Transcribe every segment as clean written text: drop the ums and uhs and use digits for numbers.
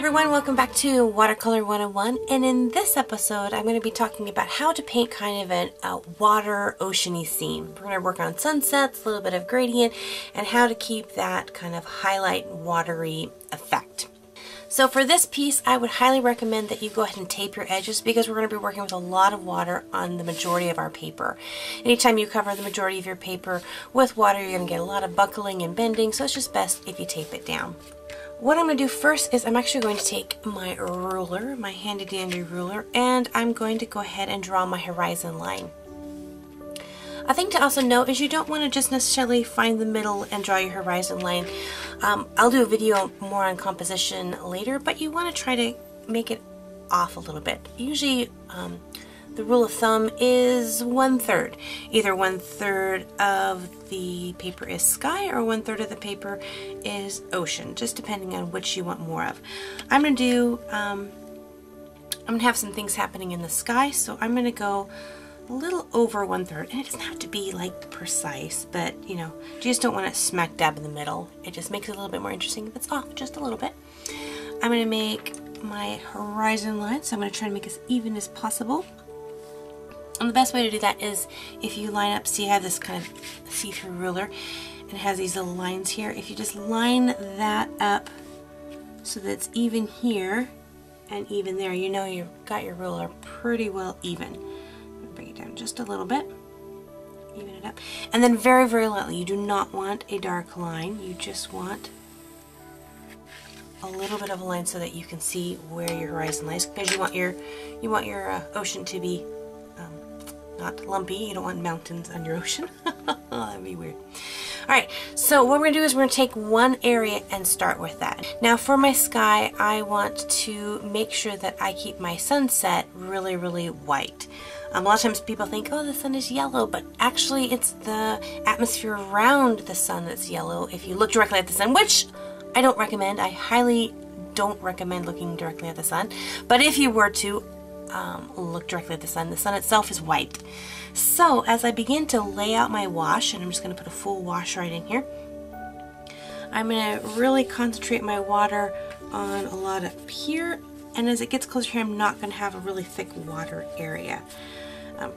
everyone, welcome back to Watercolor 101, and in this episode I'm going to be talking about how to paint kind of a water oceany scene. We're going to work on sunsets, a little bit of gradient, and how to keep that kind of highlight watery effect. So for this piece, I would highly recommend that you go ahead and tape your edges because we're going to be working with a lot of water on the majority of our paper. Anytime you cover the majority of your paper with water, you're going to get a lot of buckling and bending, so it's just best if you tape it down. What I'm going to do first is I'm actually going to take my ruler, my handy dandy ruler, and I'm going to go ahead and draw my horizon line. A thing to also note is you don't want to just necessarily find the middle and draw your horizon line. I'll do a video more on composition later, but you want to try to make it off a little bit. Usually the rule of thumb is 1/3. Either 1/3 of the paper is sky or 1/3 of the paper is ocean, just depending on which you want more of. I'm going to have some things happening in the sky, so I'm going to go a little over 1/3, and it doesn't have to be like precise, but you know, you just don't want it smack dab in the middle. It just makes it a little bit more interesting if it's off just a little bit. I'm going to make my horizon line, so I'm going to try to make as even as possible. And the best way to do that is if you line up, see I have this kind of see-through ruler and it has these little lines here. If you just line that up so that it's even here and even there, you know you've got your ruler pretty well even. Bring it down just a little bit, even it up, and then very, very lightly. You do not want a dark line, you just want a little bit of a line so that you can see where your horizon lies, because you want your ocean to be not lumpy. You don't want mountains on your ocean. That'd be weird. Alright, so what we're going to do is we're going to take one area and start with that. Now for my sky, I want to make sure that I keep my sunset really, really white. A lot of times people think, oh, the sun is yellow, but actually it's the atmosphere around the sun that's yellow if you look directly at the sun, which I don't recommend. I highly don't recommend looking directly at the sun. But if you were to look directly at the sun itself is white. So as I begin to lay out my wash, and I'm just going to put a full wash right in here, I'm going to really concentrate my water on a lot up here, and as it gets closer here, I'm not going to have a really thick water area.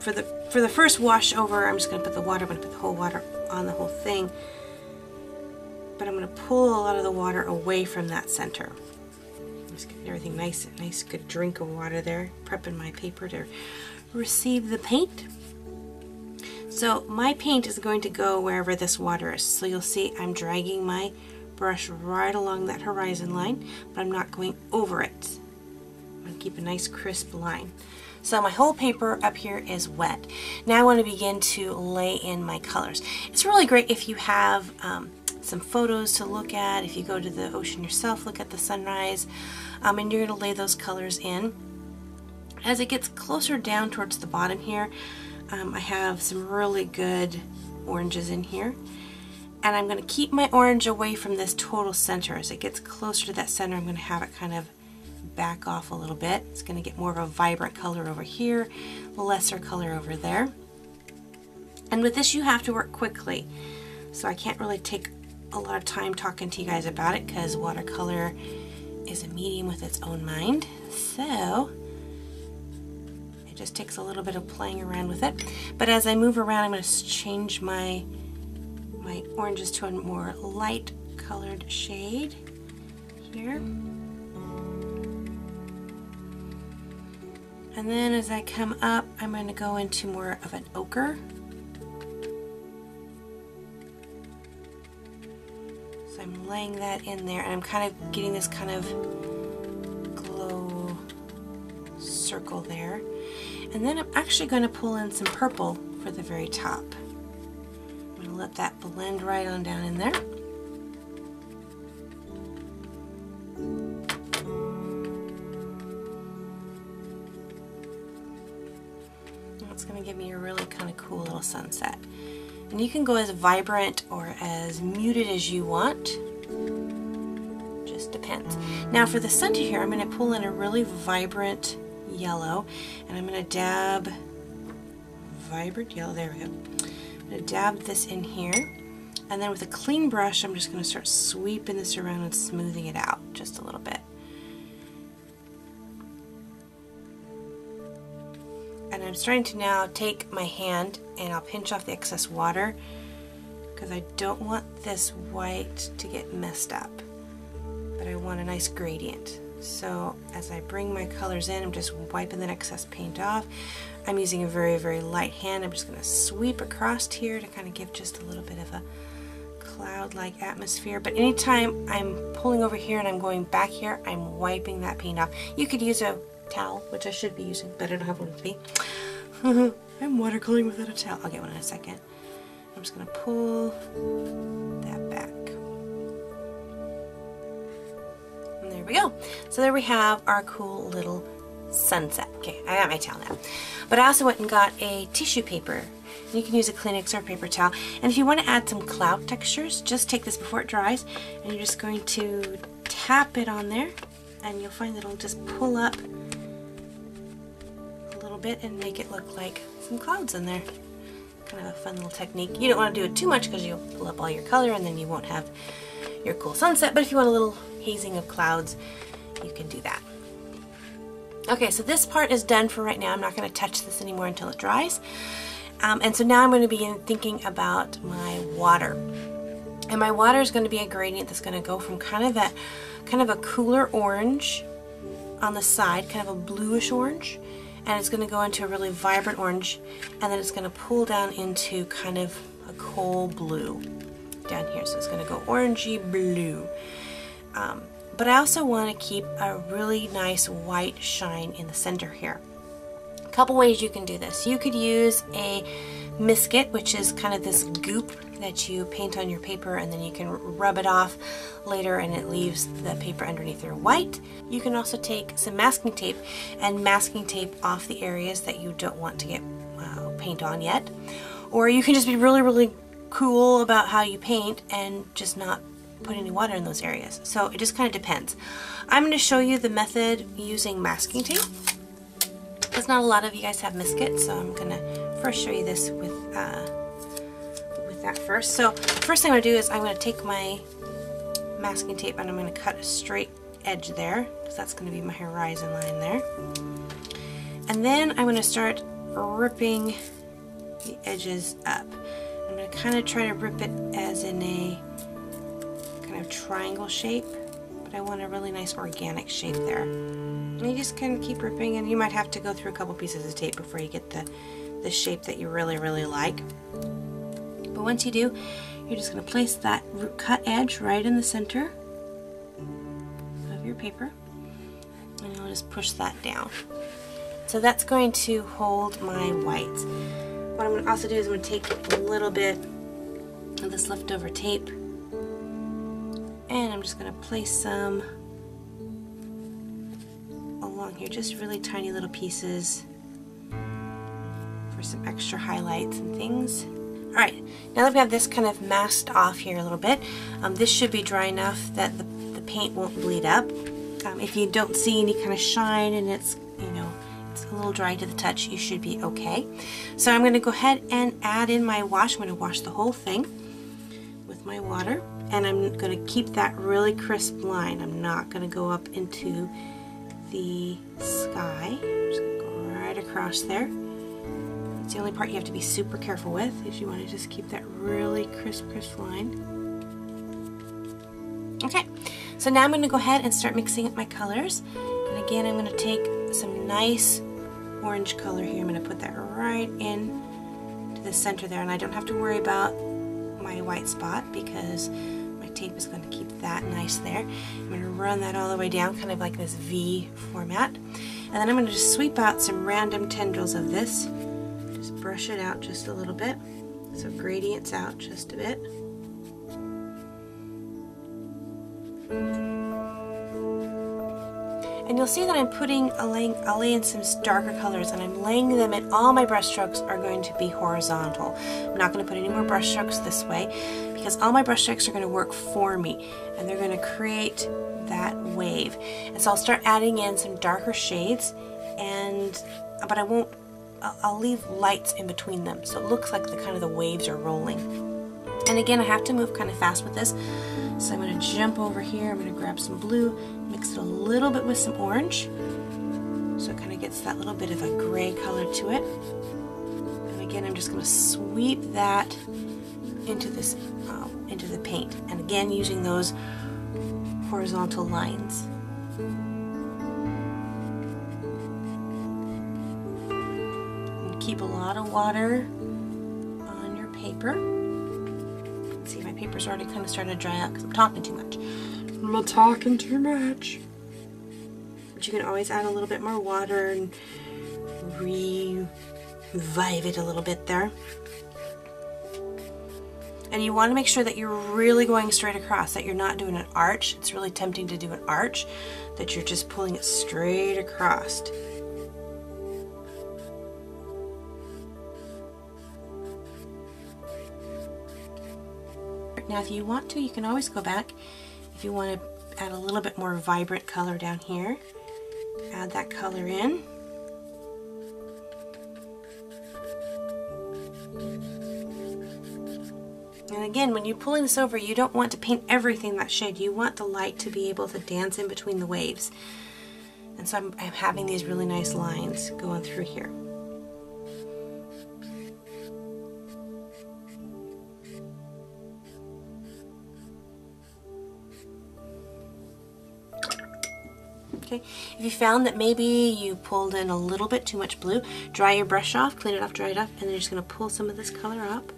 For the first wash over, I'm just going to put the water, I'm going to put the whole water on the whole thing, but I'm going to pull a lot of the water away from that center. Just get everything nice good drink of water there, prepping my paper to receive the paint. So my paint is going to go wherever this water is. So you'll see I'm dragging my brush right along that horizon line, but I'm not going over it. I'm going to keep a nice crisp line. So my whole paper up here is wet. Now I want to begin to lay in my colors. It's really great if you have some photos to look at. If you go to the ocean yourself, look at the sunrise, and you're going to lay those colors in. As it gets closer down towards the bottom here, I have some really good oranges in here, and I'm going to keep my orange away from this total center. As it gets closer to that center, I'm going to have it kind of back off a little bit. It's going to get more of a vibrant color over here, lesser color over there. And with this you have to work quickly, so I can't really take a lot of time talking to you guys about it because watercolor is a medium with its own mind. So it just takes a little bit of playing around with it. But as I move around, I'm going to change my oranges to a more light colored shade here. And then as I come up, I'm going to go into more of an ochre. So I'm laying that in there, and I'm kind of getting this kind of glow circle there. And then I'm actually going to pull in some purple for the very top. I'm going to let that blend right on down in there. It's going to give me a really kind of cool little sunset. And you can go as vibrant or as muted as you want. Just depends. Now for the center here, I'm going to pull in a really vibrant yellow, and I'm going to dab vibrant yellow. There we go. I'm going to dab this in here, and then with a clean brush, I'm just going to start sweeping this around and smoothing it out just a little bit. starting to now take my hand and I'll pinch off the excess water because I don't want this white to get messed up, but I want a nice gradient. So as I bring my colors in, I'm just wiping that excess paint off. I'm using a very, very light hand. I'm just going to sweep across here to kind of give just a little bit of a cloud-like atmosphere. But anytime I'm pulling over here and I'm going back here, I'm wiping that paint off. You could use a towel, which I should be using, but I don't have one with me. I'm watercoloring without a towel. I'll get one in a second. I'm just going to pull that back. And there we go. So there we have our cool little sunset. Okay, I got my towel now. But I also went and got a tissue paper. You can use a Kleenex or a paper towel. And if you want to add some cloud textures, just take this before it dries and you're just going to tap it on there and you'll find that it'll just pull up a little bit and make it look like some clouds in there. Kind of a fun little technique. You don't want to do it too much because you'll pull up all your color and then you won't have your cool sunset, but if you want a little hazing of clouds, you can do that. Okay, so this part is done for right now. I'm not going to touch this anymore until it dries. And so now I'm going to begin thinking about my water. And my water is going to be a gradient that's going to go from kind of a cooler orange on the side, kind of a bluish orange, and it's going to go into a really vibrant orange, and then it's going to pull down into kind of a coal blue down here. So it's going to go orangey blue. But I also want to keep a really nice white shine in the center here. A couple ways you can do this. You could use a biscuit, which is kind of this goop that you paint on your paper and then you can rub it off later and it leaves the paper underneath there white. You can also take some masking tape and masking tape off the areas that you don't want to get paint on yet. Or you can just be really, really cool about how you paint and just not put any water in those areas. So it just kind of depends. I'm going to show you the method using masking tape. Because not a lot of you guys have biscuits, so I'm going to first show you this with that first. So first thing I'm going to do is I'm going to take my masking tape and I'm going to cut a straight edge there, because that's going to be my horizon line there. And then I'm going to start ripping the edges up. I'm going to kind of try to rip it as in a kind of triangle shape, but I want a really nice organic shape there. And you just kind of keep ripping, and you might have to go through a couple pieces of tape before you get the shape that you really, really like. But once you do, you're just going to place that cut edge right in the center of your paper, and you'll just push that down. So that's going to hold my whites. What I'm going to also do is I'm going to take a little bit of this leftover tape, and I'm just going to place some along here, just really tiny little pieces for some extra highlights and things. Alright, now that we have this kind of masked off here a little bit, this should be dry enough that the paint won't bleed up. If you don't see any kind of shine and it's, you know, it's a little dry to the touch, you should be okay. So I'm going to go ahead and add in my wash. I'm going to wash the whole thing with my water, and I'm going to keep that really crisp line. I'm not going to go up into the sky. I'm just going to go right across there. It's the only part you have to be super careful with, is you want to just keep that really crisp line. Okay, so now I'm going to go ahead and start mixing up my colors. And again, I'm going to take some nice orange color here. I'm going to put that right in to the center there, and I don't have to worry about my white spot because my tape is going to keep that nice there. I'm going to run that all the way down, kind of like this V format. And then I'm going to just sweep out some random tendrils of this. Just brush it out just a little bit, so gradients out just a bit. And you'll see that I'm lay in some darker colors, and I'm laying them in. All my brush strokes are going to be horizontal. I'm not going to put any more brush strokes this way because all my brush strokes are going to work for me, and they're going to create that wave. And so I'll start adding in some darker shades, but I won't. I'll leave lights in between them, so it looks like the waves are rolling. And again, I have to move kind of fast with this, so I'm going to jump over here. I'm going to grab some blue, mix it a little bit with some orange, So it kind of gets that little bit of a gray color to it. And again, I'm just going to sweep that into this, into the paint. And again, using those horizontal lines. And keep a lot of water on your paper. See, my paper's already kind of starting to dry out because I'm talking too much. I'm not talking too much. But you can always add a little bit more water and revive it a little bit there. And you want to make sure that you're really going straight across, that you're not doing an arch. It's really tempting to do an arch, that you're just pulling it straight across. Now if you want to, you can always go back. If you want to add a little bit more vibrant color down here, add that color in. And again, when you're pulling this over, you don't want to paint everything that shade. You want the light to be able to dance in between the waves. And so I'm having these really nice lines going through here. Okay, if you found that maybe you pulled in a little bit too much blue, dry your brush off, clean it off, dry it off, and then you're just going to pull some of this color up.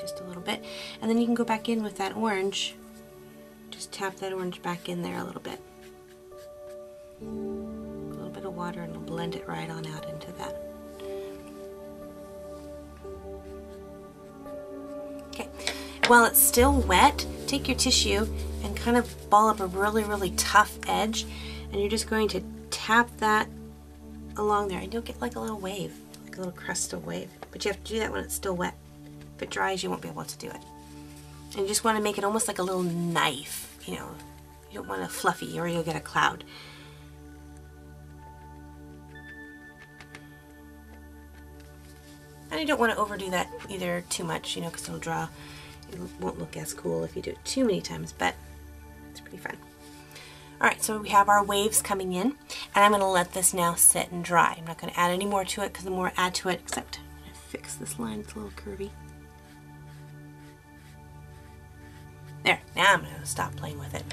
Just a little bit. And then you can go back in with that orange. Just tap that orange back in there a little bit. A little bit of water and it'll blend it right on out into that. Okay, while it's still wet, take your tissue and kind of ball up a really tough edge, and you're just going to tap that along there, and you'll get like a little wave, like a little crest of wave. But you have to do that when it's still wet. If it dries, you won't be able to do it. And you just want to make it almost like a little knife, you know. You don't want it fluffy or you'll get a cloud. And you don't want to overdo that either too much, you know, because it'll draw. It won't look as cool if you do it too many times, but it's pretty fun. Alright, so we have our waves coming in, and I'm going to let this now sit and dry. I'm not going to add any more to it, because the more I add to it, except I'm going to fix this line, it's a little curvy. There, now I'm going to stop playing with it.